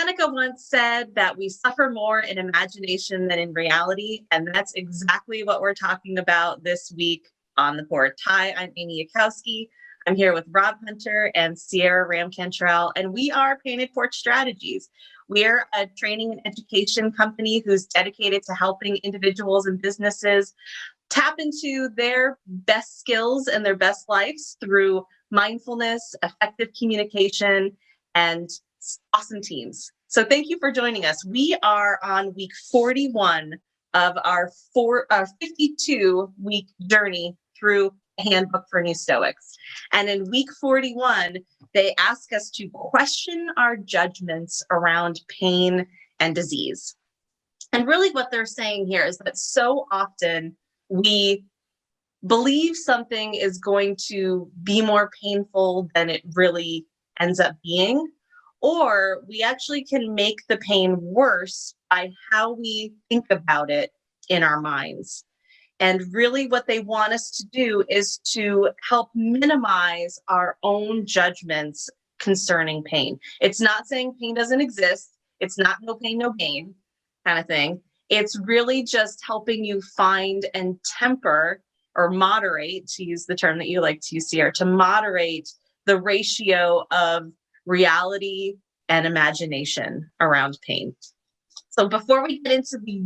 Seneca once said that we suffer more in imagination than in reality, and that's exactly what we're talking about this week on the porch. Hi, I'm Amy Yakowski. I'm here with Rob Hunter and Ciarelli Ramcantrell, and we are Painted Porch Strategies. We're a training and education company who's dedicated to helping individuals and businesses tap into their best skills and their best lives through mindfulness, effective communication, and awesome teams. So thank you for joining us. We are on week 41 of our 52-week journey through a Handbook for New Stoics. And in week 41, they ask us to question our judgments around pain and disease. And really what they're saying here is that so often we believe something is going to be more painful than it really ends up being, or we actually can make the pain worse by how we think about it in our minds. And really what they want us to do is to help minimize our own judgments concerning pain. It's not saying pain doesn't exist. It's not no pain, no gain kind of thing. It's really just helping you find and temper or moderate, to use the term that you like to use here, to moderate the ratio of reality and imagination around pain. So before we get into the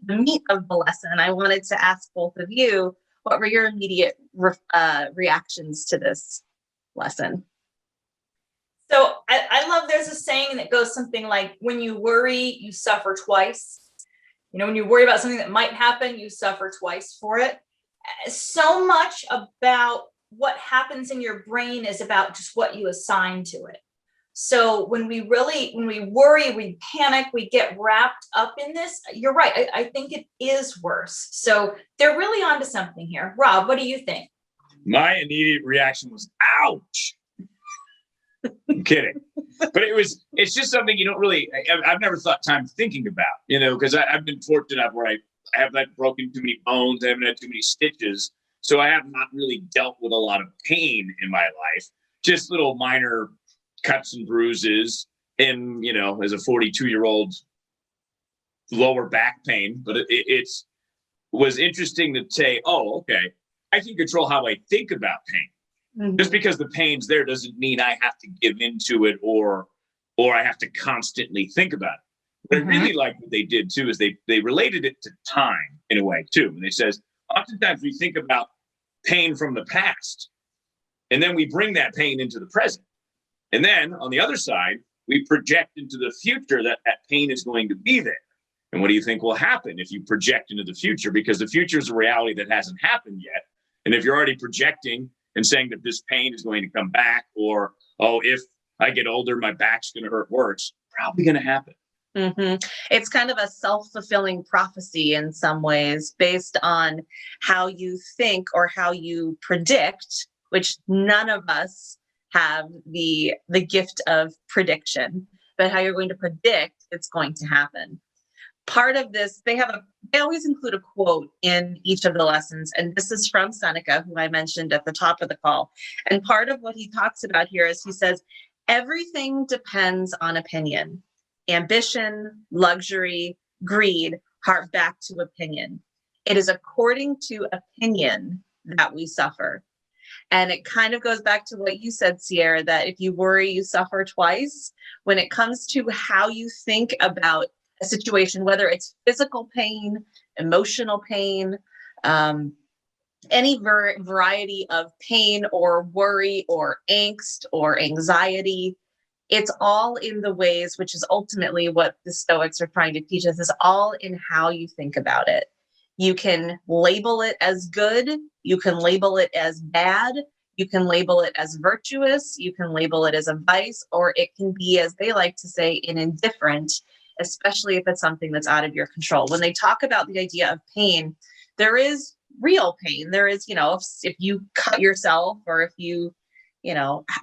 meat of the lesson, I wanted to ask both of you, what were your immediate reactions to this lesson? So I love, there's a saying that goes something like, when you worry, you suffer twice. You know, when you worry about something that might happen, you suffer twice for it. So much about what happens in your brain is about just what you assign to it. So when we worry, we panic, we get wrapped up in this. You're right. I think it is worse. So they're really onto something here. Rob, what do you think? My immediate reaction was, ouch. I'm kidding. But it's just something you don't really, I've never thought time thinking about, you know, because I've been fortunate enough where I haven't had broken too many bones, I haven't had too many stitches. So I have not really dealt with a lot of pain in my life, just little minor cuts and bruises, and, you know, as a 42-year-old, lower back pain. But it was interesting to say, oh, okay, I can control how I think about pain. Mm-hmm. Just because the pain's there doesn't mean I have to give into it or I have to constantly think about it. But I really like what they did too, is they related it to time in a way too. And they says, oftentimes we think about pain from the past, and then we bring that pain into the present. And then on the other side, we project into the future that pain is going to be there. And what do you think will happen if you project into the future? Because the future is a reality that hasn't happened yet. And if you're already projecting and saying that this pain is going to come back, or, oh, if I get older, my back's going to hurt worse, probably going to happen. Mm-hmm. It's kind of a self-fulfilling prophecy in some ways, based on how you think or how you predict, which none of us have the gift of prediction, but how you're going to predict it's going to happen. Part of this, they always include a quote in each of the lessons, and this is from Seneca, who I mentioned at the top of the call. And part of what he talks about here is he says, everything depends on opinion. Ambition, luxury, greed hark back to opinion. It is according to opinion that we suffer. And it kind of goes back to what you said, Ciarelli, that if you worry, you suffer twice. When it comes to how you think about a situation, whether it's physical pain, emotional pain, any variety of pain or worry or angst or anxiety, it's all in the ways, which is ultimately what the Stoics are trying to teach us, is all in how you think about it. You can label it as good. You can label it as bad. You can label it as virtuous. You can label it as a vice, or it can be, as they like to say, an indifferent, especially if it's something that's out of your control. When they talk about the idea of pain, there is real pain. There is, if you cut yourself, or if you,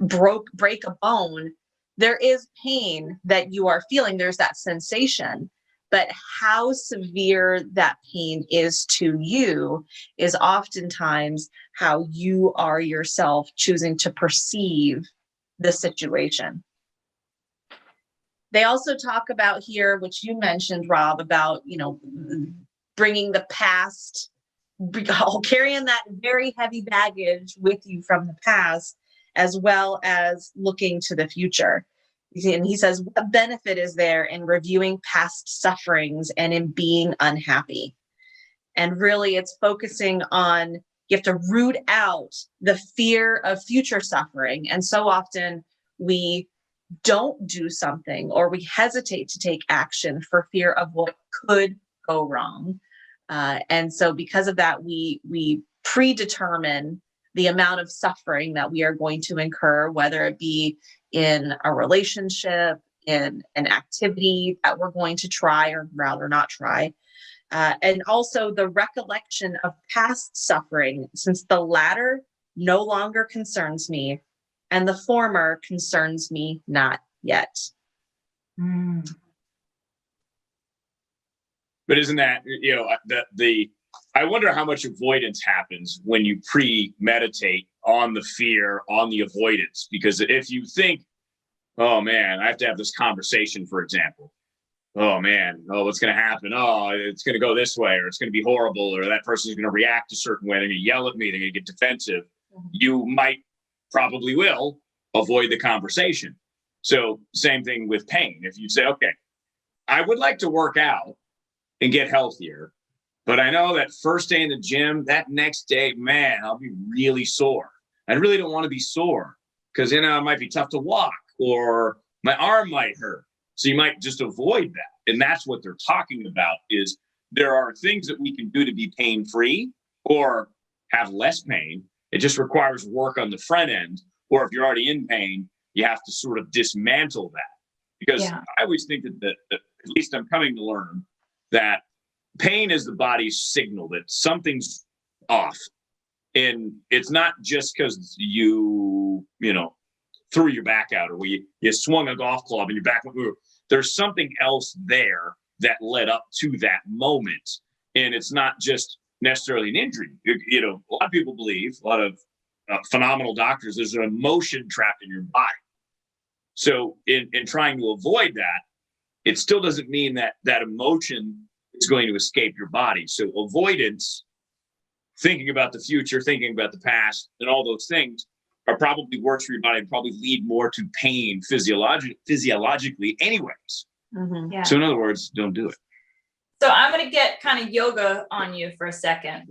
break a bone, there is pain that you are feeling. There's that sensation. But how severe that pain is to you is oftentimes how you are yourself choosing to perceive the situation. They also talk about here, which you mentioned, Rob, about, bringing the past, carrying that very heavy baggage with you from the past, as well as looking to the future. And he says, what benefit is there in reviewing past sufferings and in being unhappy? And really, it's focusing on, you have to root out the fear of future suffering. And so often we don't do something, or we hesitate to take action for fear of what could go wrong. And so because of that, we predetermine the amount of suffering that we are going to incur, whether it be in a relationship, in an activity that we're going to try or rather not try. And also the recollection of past suffering, since the latter no longer concerns me and the former concerns me not yet. But isn't that, I wonder how much avoidance happens when you premeditate on the fear, on the avoidance. Because if you think, oh man, I have to have this conversation, for example. Oh man, what's going to happen? Oh, it's going to go this way, or it's going to be horrible, or that person's going to react a certain way. They're going to yell at me. They're going to get defensive. You probably will avoid the conversation. So same thing with pain. If you say, okay, I would like to work out and get healthier, but I know that first day in the gym, that next day, man, I'll be really sore. I really don't want to be sore because, it might be tough to walk or my arm might hurt. So you might just avoid that. And that's what they're talking about, is there are things that we can do to be pain-free or have less pain. It just requires work on the front end. Or if you're already in pain, you have to sort of dismantle that. Because I always think that at least I'm coming to learn that pain is the body's signal that something's off. And it's not just because you threw your back out, or you swung a golf club and your back went through. There's something else there that led up to that moment. And it's not just necessarily an injury. A lot of people believe, a lot of phenomenal doctors, there's an emotion trapped in your body. So in trying to avoid that, it still doesn't mean that that emotion is going to escape your body. So avoidance, thinking about the future, thinking about the past, and all those things are probably worse for your body and probably lead more to pain physiologically anyways. Mm-hmm. Yeah. So in other words, don't do it. So I'm going to get kind of yoga on you for a second.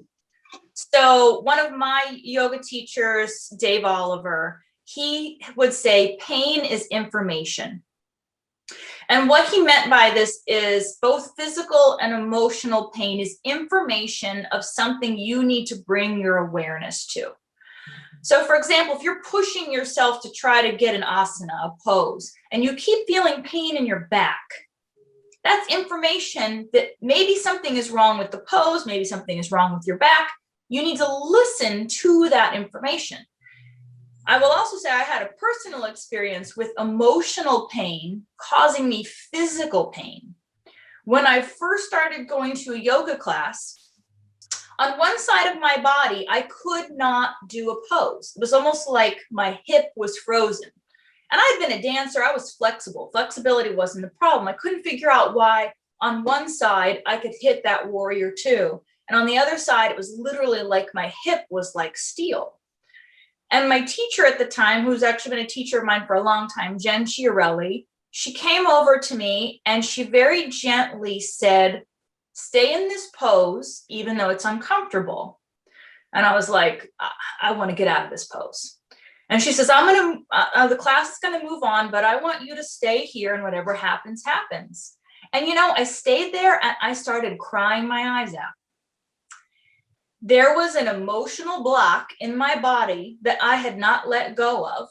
So one of my yoga teachers, Dave Oliver, he would say pain is information. And what he meant by this is both physical and emotional pain is information of something you need to bring your awareness to. So for example, if you're pushing yourself to try to get an asana, a pose, and you keep feeling pain in your back, that's information that maybe something is wrong with the pose, maybe something is wrong with your back. You need to listen to that information. I will also say I had a personal experience with emotional pain causing me physical pain. When I first started going to a yoga class, on one side of my body, I could not do a pose. It was almost like my hip was frozen. And I'd been a dancer. I was flexible. Flexibility wasn't the problem. I couldn't figure out why on one side I could hit that warrior two. And on the other side, it was literally like my hip was like steel. And my teacher at the time, who's actually been a teacher of mine for a long time, Jen Ciarelli, she came over to me and she very gently said, stay in this pose, even though it's uncomfortable. And I was like, I want to get out of this pose. And she says, the class is going to move on, but I want you to stay here and whatever happens, happens. And, I stayed there and I started crying my eyes out. There was an emotional block in my body that I had not let go of.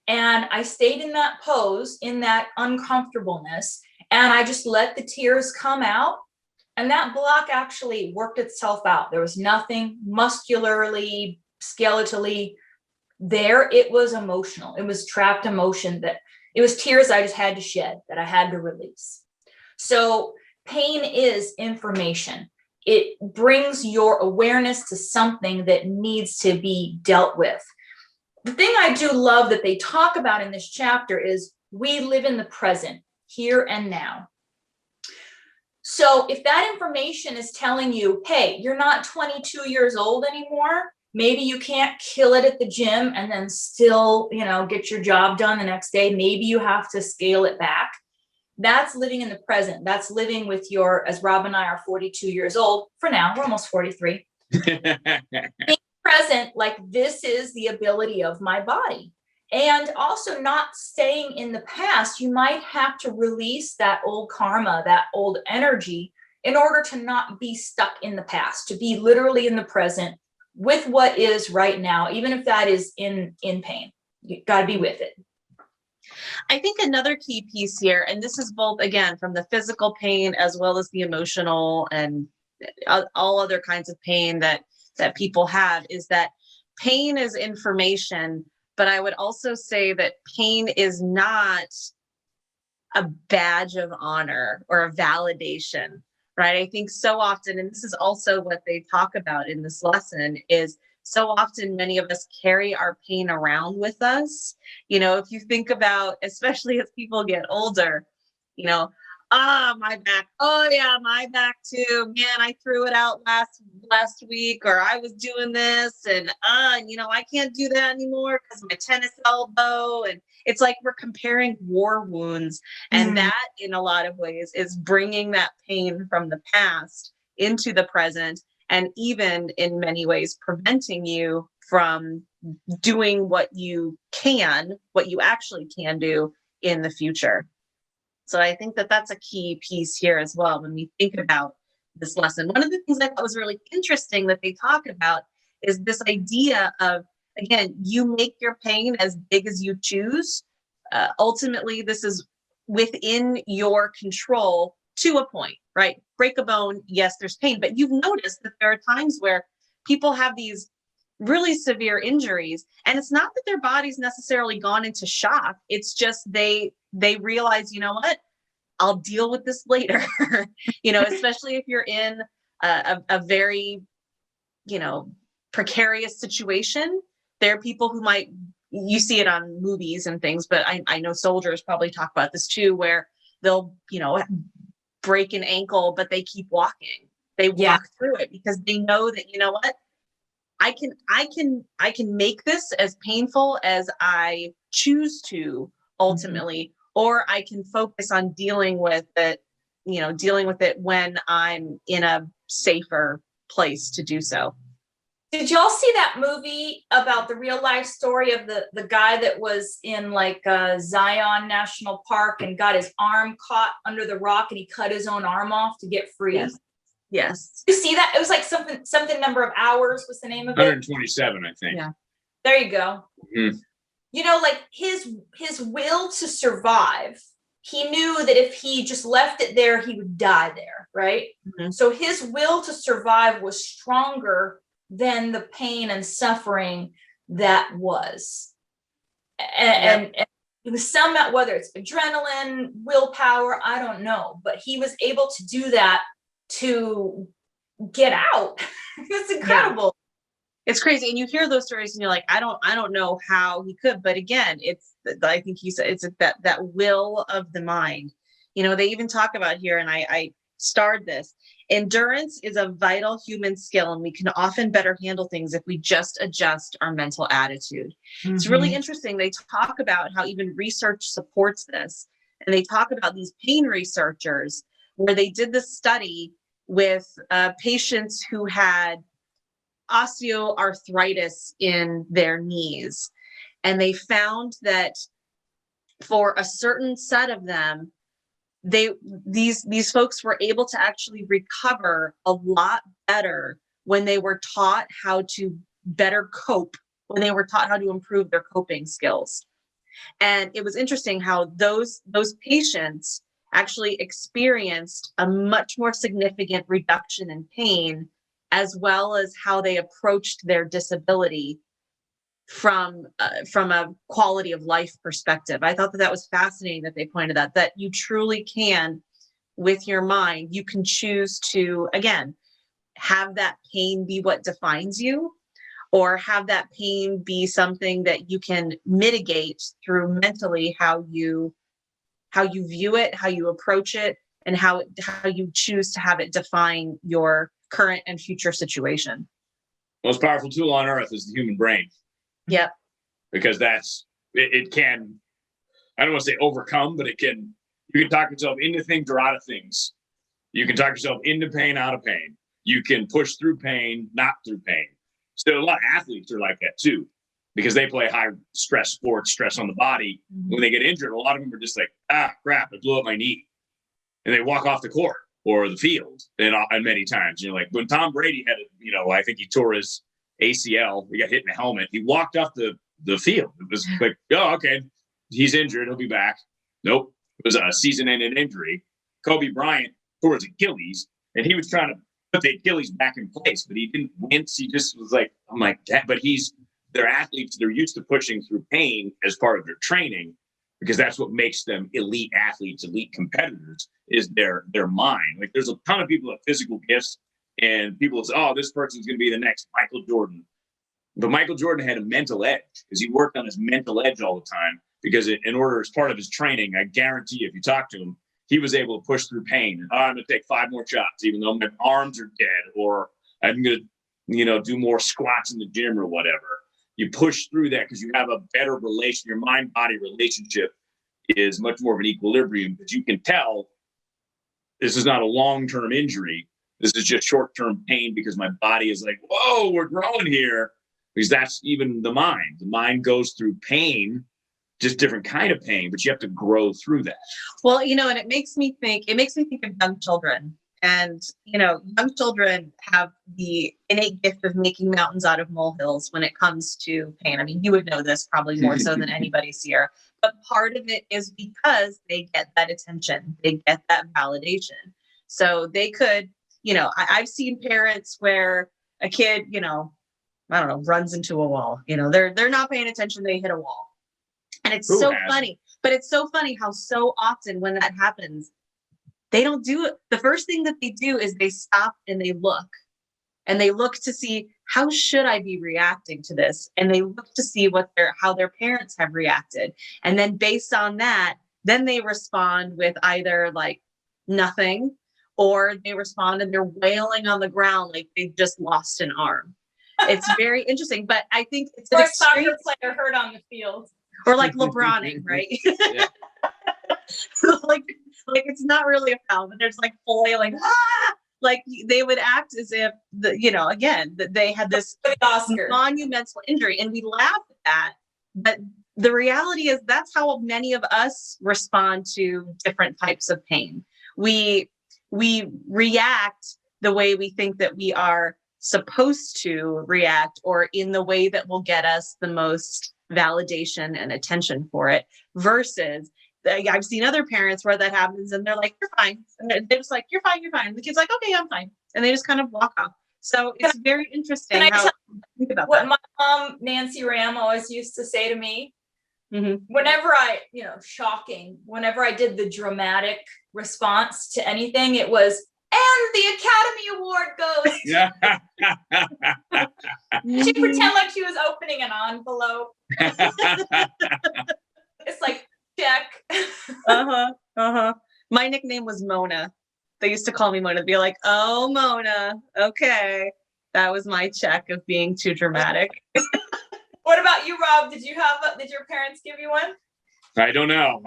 And I stayed in that pose, in that uncomfortableness, and I just let the tears come out. And that block actually worked itself out. There was nothing muscularly, skeletally there. It was emotional. It was trapped emotion it was tears I just had to shed, that I had to release. So pain is information. It brings your awareness to something that needs to be dealt with. The thing I do love that they talk about in this chapter is we live in the present. here and now. So if that information is telling you, hey, you're not 22 years old anymore, maybe you can't kill it at the gym and then still, get your job done the next day. Maybe you have to scale it back. That's living in the present. That's living with as Rob and I are 42 years old for now, we're almost 43. Being present, like this is the ability of my body. And also not staying in the past. You might have to release that old karma, that old energy, in order to not be stuck in the past, to be literally in the present with what is right now, even if that is in pain. You got to be with it. I think another key piece here, and this is both, again, from the physical pain as well as the emotional and all other kinds of pain that people have, is that pain is information. But I would also say that pain is not a badge of honor or a validation, right? I think so often, and this is also what they talk about in this lesson, is so often many of us carry our pain around with us. If you think about, especially as people get older, my back. Oh yeah, my back too. Man, I threw it out last week, or I was doing this, and I can't do that anymore because of my tennis elbow. And it's like we're comparing war wounds, and that, in a lot of ways, is bringing that pain from the past into the present, and even in many ways preventing you from doing what you actually can do in the future. So I think that that's a key piece here as well when we think about this lesson. One of the things I thought was really interesting that they talk about is this idea of, again, you make your pain as big as you choose. Ultimately, this is within your control to a point, right? Break a bone, yes, there's pain, but you've noticed that there are times where people have these really severe injuries, and it's not that their body's necessarily gone into shock. It's just they realize, what, I'll deal with this later. Especially if you're in a very, precarious situation. There are people who you see it on movies and things, but I know soldiers probably talk about this too, where they'll, break an ankle, but they keep walking. They walk through it because they know that, what, I can make this as painful as I choose to ultimately, or I can focus on dealing with it when I'm in a safer place to do so. Did y'all see that movie about the real life story of the guy that was in Zion National Park and got his arm caught under the rock and he cut his own arm off to get free? Yes. You see that? It was like something number of hours was the name of it. 127, I think. Yeah. There you go. Mm-hmm. His will to survive, he knew that if he just left it there, he would die there, right? Mm-hmm. So his will to survive was stronger than the pain and suffering that was. And it was somehow, whether it's adrenaline, willpower, I don't know, but he was able to do that to get out. It's incredible. Yeah. It's crazy. And you hear those stories and you're like, I don't know how he could, but again, I think he said it's that will of the mind. They even talk about here, and I starred this. Endurance is a vital human skill, and we can often better handle things if we just adjust our mental attitude. Mm-hmm. It's really interesting. They talk about how even research supports this. And they talk about these pain researchers where they did this study with patients who had osteoarthritis in their knees. And they found that for a certain set of them, these folks were able to actually recover a lot better when they were taught how to better cope, when they were taught how to improve their coping skills. And it was interesting how those patients actually experienced a much more significant reduction in pain, as well as how they approached their disability from a quality of life perspective. I thought that was fascinating that they pointed out that you truly can, with your mind, you can choose to, again, have that pain be what defines you, or have that pain be something that you can mitigate through mentally how you how you view it, how you approach it, and how you choose to have it define your current and future situation. Most powerful tool on earth is the human brain. Yep. Because it can, I don't want to say overcome, but you can talk yourself into things or out of things. You can talk yourself into pain, out of pain. You can push through pain, not through pain. So a lot of athletes are like that too, because they play high stress sports, stress on the body. Mm-hmm. When they get injured, a lot of them are just like, crap, I blew up my knee. And they walk off the court or the field. And many times, like when Tom Brady had, I think he tore his ACL, he got hit in the helmet. He walked off the field. It was like, oh, okay, he's injured. He'll be back. Nope. It was a season-ending injury. Kobe Bryant tore his Achilles, and he was trying to put the Achilles back in place, but he didn't wince. He just was like, oh my God. But they're athletes. They're used to pushing through pain as part of their training, because that's what makes them elite athletes, elite competitors, is their mind. Like there's a ton of people with physical gifts, and people say, oh, this person's going to be the next Michael Jordan. But Michael Jordan had a mental edge because he worked on his mental edge all the time, because in order, as part of his training, I guarantee if you talk to him, he was able to push through pain. I'm going to take 5 more shots, even though my arms are dead, or I'm going to, do more squats in the gym or whatever. You push through that because you have a better relation. Your mind-body relationship is much more of an equilibrium, because you can tell this is not a long-term injury. This is just short-term pain, because my body is like, whoa, we're growing here. Because that's even the mind. The mind goes through pain, just different kind of pain, but you have to grow through that. Well, and it makes me think of young children. And, young children have the innate gift of making mountains out of molehills when it comes to pain. I mean, you would know this probably more so than anybody here. But part of it is because they get that attention, they get that validation. So they could, I've seen parents where a kid, I don't know, runs into a wall. They're not paying attention. They hit a wall. And it's funny, but it's so funny how so often when that happens, they don't do it. The first thing that they do is they stop and they look to see, how should I be reacting to this? And they look to see how their parents have reacted. And then based on that, then they respond with either like nothing, or they respond and they're wailing on the ground like they just lost an arm. It's very interesting, but I think it's or a soccer player hurt on the field, or like LeBroning, right? Yeah. like it's not really a foul, but there's like flailing, like they would act as if that they had this monumental injury, and we laugh at that. But the reality is that's how many of us respond to different types of pain. We react the way we think that we are supposed to react, or in the way that will get us the most validation and attention for it, versus I've seen other parents where that happens and they're like, you're fine. And they're just like, you're fine. And the kid's like, okay, I'm fine. And they just kind of walk off. So it's very interesting how think about what that. my mom, Nancy Ram, always used to say to me, Mm-hmm. whenever whenever I did the dramatic response to anything, it was, and the Academy Award goes. Yeah. She pretend like she was opening an envelope. It's like, check. My nickname was Mona. They used to call me Mona. Be like, oh, Mona. Okay. That was my check of being too dramatic. What about you, Rob? Did your parents give you one? I don't know.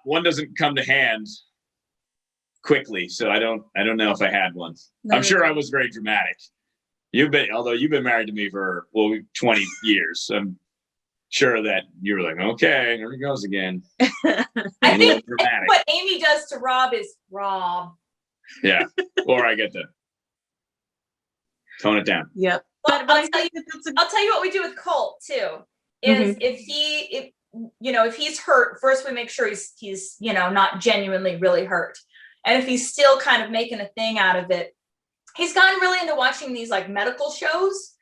One doesn't come to hand quickly. So I don't know if I had one. I'm sure I was very dramatic. Although you've been married to me for 20 years. So I'm sure that you were like, okay, here he goes again. I think what Amy does to Rob is Rob. Yeah. Or I get to tone it down. Yep. Well, I'll tell you what we do with Colt too. Is if he's hurt, first we make sure he's not genuinely really hurt. And if he's still kind of making a thing out of it, he's gotten really into watching these like medical shows.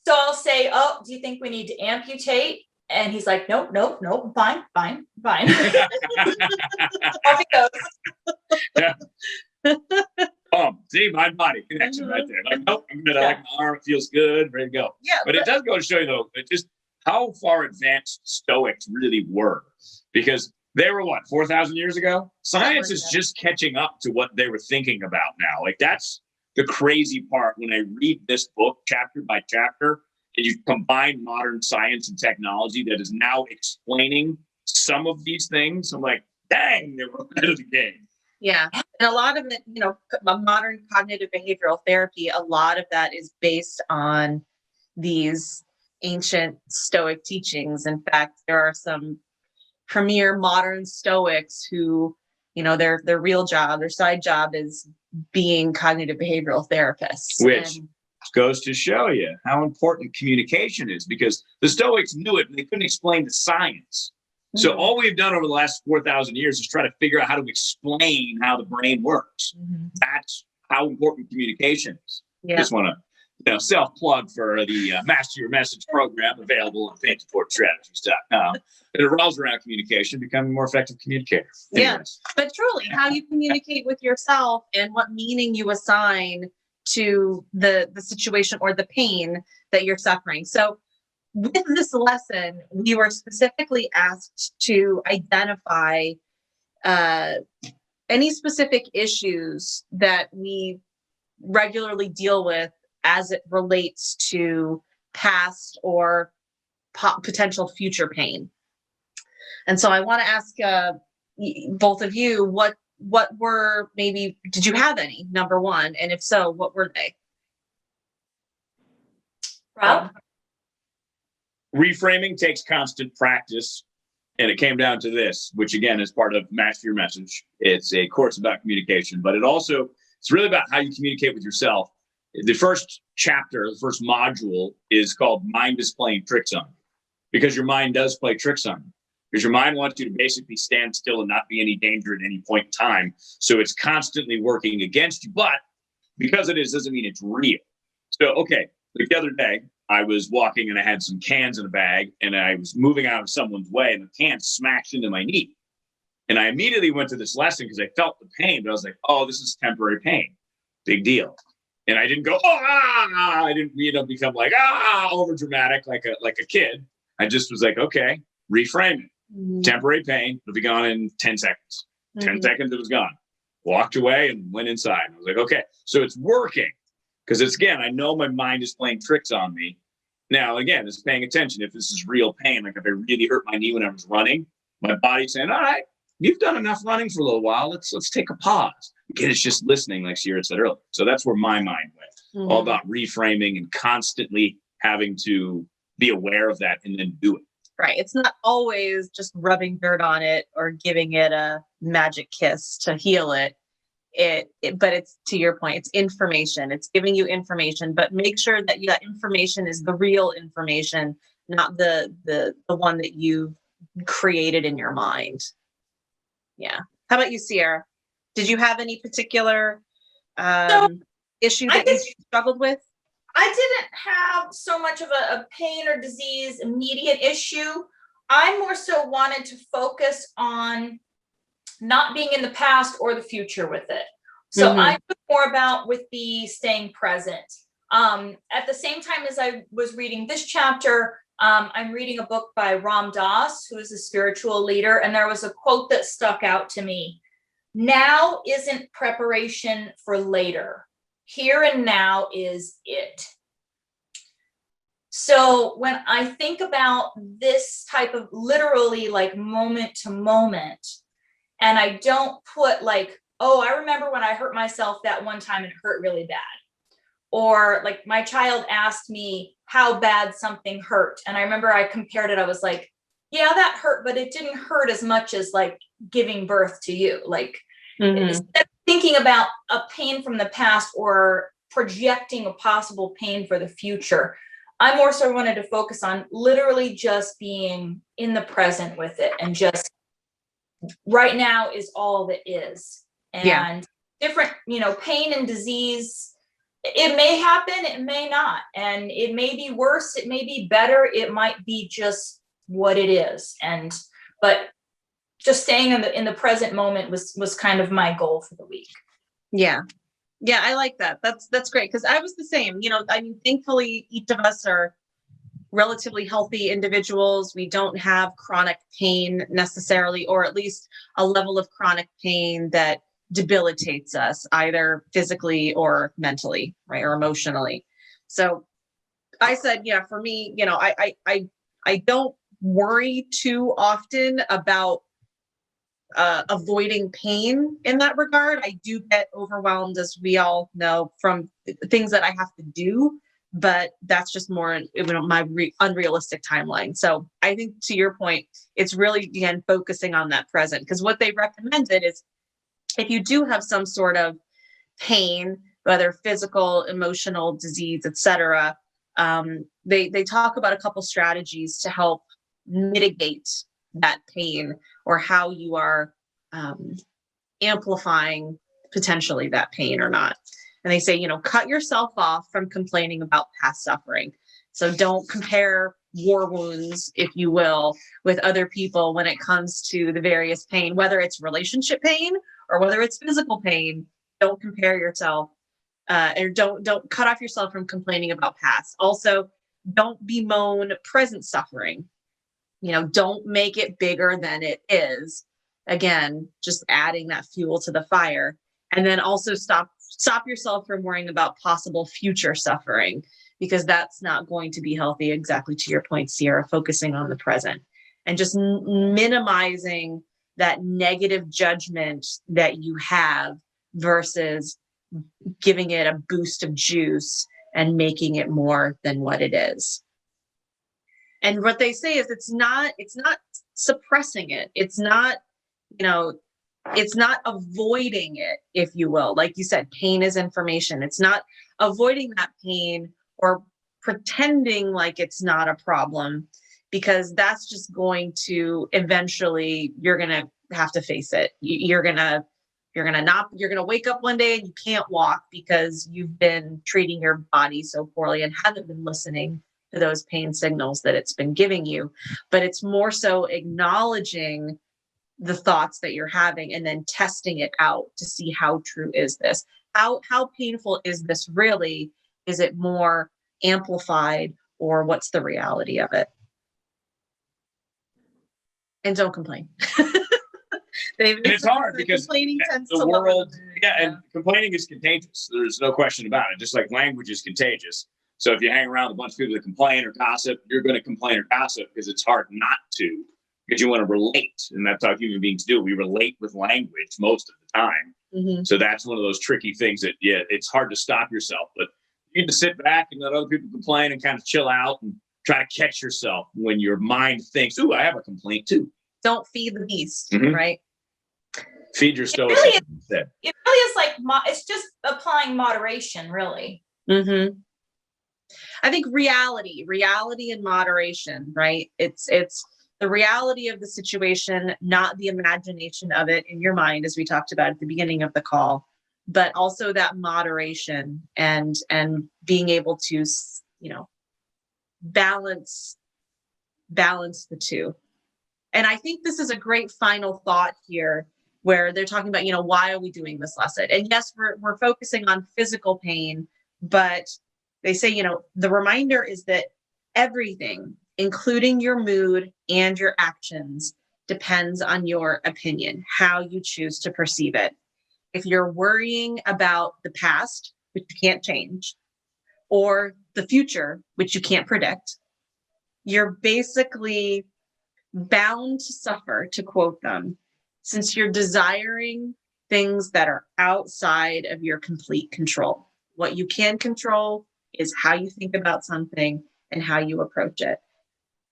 So I'll say, oh, do you think we need to amputate? And he's like, nope, fine. Off he goes. Yeah. See, mind body connection right there. Like, nope, I'm good. I like my arm. It feels good. Ready to go. Yeah. But it does go to show you, though, just how far advanced Stoics really were. Because They were what, 4,000 years ago? Science is just catching up to what they were thinking about now. Like, that's the crazy part when I read this book chapter by chapter, and you combine modern science and technology that is now explaining some of these things. I'm like, dang, they were ahead of the game. Yeah. And a lot of it, modern cognitive behavioral therapy, a lot of that is based on these ancient Stoic teachings. In fact, there are some premier modern Stoics who, their real job, their side job is being cognitive behavioral therapists. Which goes to show you how important communication is, because the Stoics knew it, and they couldn't explain the science. So all we've done over the last 4,000 years is try to figure out how to explain how the brain works. That's how important communication is. Yeah. Just want to self-plug for the Master Your Message program available at paintedporchstrategies.com. It revolves around communication, becoming a more effective communicator. Anyways. Yeah, but truly, how you communicate with yourself and what meaning you assign to the situation or the pain that you're suffering. So with this lesson, we were specifically asked to identify any specific issues that we regularly deal with as it relates to past or potential future pain. And so I want to ask both of you, what were, maybe, did you have any, number one? And if so, what were they? Rob? Reframing takes constant practice, and it came down to this, which again is part of Master Your Message. It's a course about communication, but it's really about how you communicate with yourself. The first chapter, the first module is called Mind is Playing Tricks on You, because your mind does play tricks on you. Because your mind wants you to basically stand still and not be any danger at any point in time. So it's constantly working against you, but because it is, doesn't mean it's real. So, okay, like the other day, I was walking and I had some cans in a bag, and I was moving out of someone's way, and the can smashed into my knee. And I immediately went to this lesson because I felt the pain, but I was like, oh, this is temporary pain. Big deal. And I didn't go, I didn't, become like, over dramatic like a kid. I just was like, okay, reframe it. Temporary pain, it'll be gone in 10 seconds. 10 seconds, it was gone. Walked away and went inside. I was like, okay, so it's working. Because it's, again, I know my mind is playing tricks on me. Now, again, it's paying attention. If this is real pain, like if I really hurt my knee when I was running, my body's saying, all right, you've done enough running for a little while. Let's take a pause. Again, it's just listening, like Ciara said earlier. So that's where my mind went. All about reframing and constantly having to be aware of that and then do it. Right. It's not always just rubbing dirt on it or giving it a magic kiss to heal it. But it's, to your point, it's information. It's giving you information, but make sure that that information is the real information, not the one that you've created in your mind. Yeah. How about you, Ciara? Did you have any particular issue that you struggled with? I didn't have so much of a pain or disease immediate issue. I more so wanted to focus on not being in the past or the future with it. So I knew more about with the staying present. At the same time as I was reading this chapter, I'm reading a book by Ram Dass, who is a spiritual leader. And there was a quote that stuck out to me. Now isn't preparation for later. Here and now is it. So when I think about this type of literally like moment to moment, and I don't put like, oh, I remember when I hurt myself that one time and it hurt really bad. Or like my child asked me how bad something hurt. And I remember I compared it. I was like, yeah, that hurt, but it didn't hurt as much as like giving birth to you. Like instead of thinking about a pain from the past or projecting a possible pain for the future, I more so wanted to focus on literally just being in the present with it, and just right now is all that is. And different, pain and disease, it may happen, it may not, and it may be worse, it may be better, it might be just what it is. But just staying in the present moment was kind of my goal for the week. Yeah, I like that. That's great, because I was the same. Thankfully, each of us are relatively healthy individuals, we don't have chronic pain necessarily, or at least a level of chronic pain that debilitates us either physically or mentally, right, or emotionally. So I said, yeah, for me, I don't worry too often about avoiding pain in that regard. I do get overwhelmed, as we all know, from things that I have to do, but that's just more my unrealistic timeline. So I think, to your point, it's really, again, focusing on that present, because what they recommended is, if you do have some sort of pain, whether physical, emotional, disease, etc., they talk about a couple strategies to help mitigate that pain, or how you are amplifying potentially that pain or not. And they say, cut yourself off from complaining about past suffering. So don't compare war wounds, if you will, with other people when it comes to the various pain, whether it's relationship pain or whether it's physical pain. Don't compare yourself, or don't cut off yourself from complaining about past. Also, don't bemoan present suffering. Don't make it bigger than it is. Again, just adding that fuel to the fire. And then also stop yourself from worrying about possible future suffering, because that's not going to be healthy. Exactly to your point, Ciara, focusing on the present and just minimizing that negative judgment that you have, versus giving it a boost of juice and making it more than what it is. And what they say is, it's not suppressing it. It's not, it's not avoiding it, if you will. Like you said, pain is information. It's not avoiding that pain or pretending like it's not a problem, because that's just going to eventually, you're going to have to face it. You're going to wake up one day and you can't walk because you've been treating your body so poorly and haven't been listening to those pain signals that it's been giving you. But it's more so acknowledging the thoughts that you're having and then testing it out to see, how true is this? How painful is this really? Is it more amplified, or what's the reality of it? And don't complain. And it's hard because the world, and complaining is contagious. There's no question about it. Just like language is contagious. So if you hang around a bunch of people that complain or gossip, you're going to complain or gossip, because it's hard not to, because you want to relate. And that's how human beings do. We relate with language most of the time. Mm-hmm. So that's one of those tricky things that, it's hard to stop yourself. But you need to sit back and let other people complain and kind of chill out and try to catch yourself when your mind thinks, ooh, I have a complaint too. Don't feed the beast, mm-hmm. right? Feed your stoicism instead. It really is like, it's just applying moderation, really. Mm-hmm. I think reality and moderation, right? It's the reality of the situation, not the imagination of it in your mind, as we talked about at the beginning of the call, but also that moderation and being able to, balance the two. And I think this is a great final thought here, where they're talking about, why are we doing this lesson? And yes, we're focusing on physical pain, but they say, the reminder is that everything, including your mood and your actions, depends on your opinion, how you choose to perceive it. If you're worrying about the past, which you can't change, or the future, which you can't predict, you're basically bound to suffer, to quote them, since you're desiring things that are outside of your complete control. What you can control is how you think about something and how you approach it.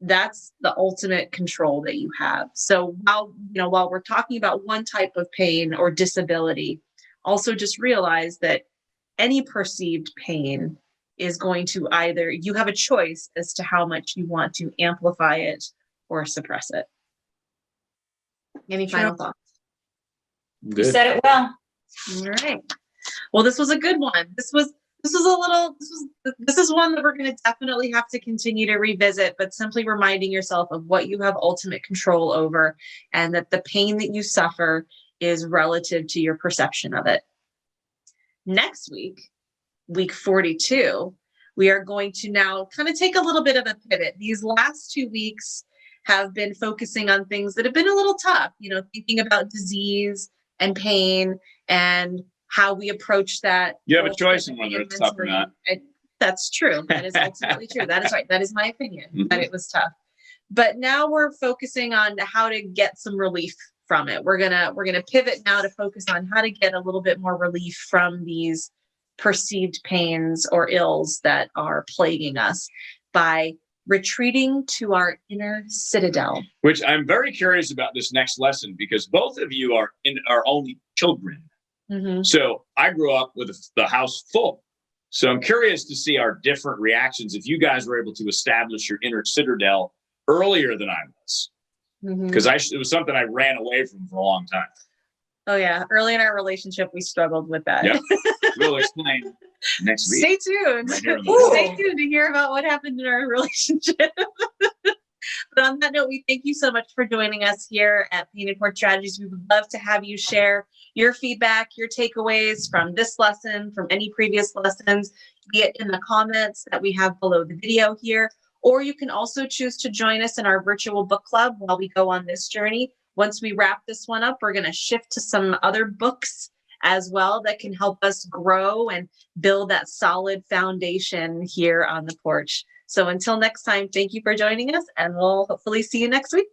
That's the ultimate control that you have. So while we're talking about one type of pain or disability, also just realize that any perceived pain is going to either, you have a choice as to how much you want to amplify it or suppress it. Any final thoughts? Good. You said it well. All right. Well, this was a good one. This is one that we're going to definitely have to continue to revisit, but simply reminding yourself of what you have ultimate control over, and that the pain that you suffer is relative to your perception of it. Next week, week 42, we are going to now kind of take a little bit of a pivot. These last 2 weeks have been focusing on things that have been a little tough, thinking about disease and pain and how we approach that. You have a choice in whether it's tough or not. That's true. That is ultimately true. That is right. That is my opinion, that it was tough. But now we're focusing on how to get some relief from it. We're gonna pivot now to focus on how to get a little bit more relief from these perceived pains or ills that are plaguing us by retreating to our inner citadel. Which I'm very curious about this next lesson, because both of you are only children. Mm-hmm. So I grew up with the house full. So I'm curious to see our different reactions if you guys were able to establish your inner citadel earlier than I was. Because it was something I ran away from for a long time. Oh yeah, early in our relationship, we struggled with that. Yep. We'll explain next week. Stay tuned. Right here on the Stay tuned to hear about what happened in our relationship. But on that note, we thank you so much for joining us here at Painted Porch Strategies. We would love to have you share your feedback, your takeaways from this lesson, from any previous lessons, be it in the comments that we have below the video here, or you can also choose to join us in our virtual book club while we go on this journey. Once we wrap this one up, we're going to shift to some other books as well that can help us grow and build that solid foundation here on the porch. So until next time, thank you for joining us, and we'll hopefully see you next week.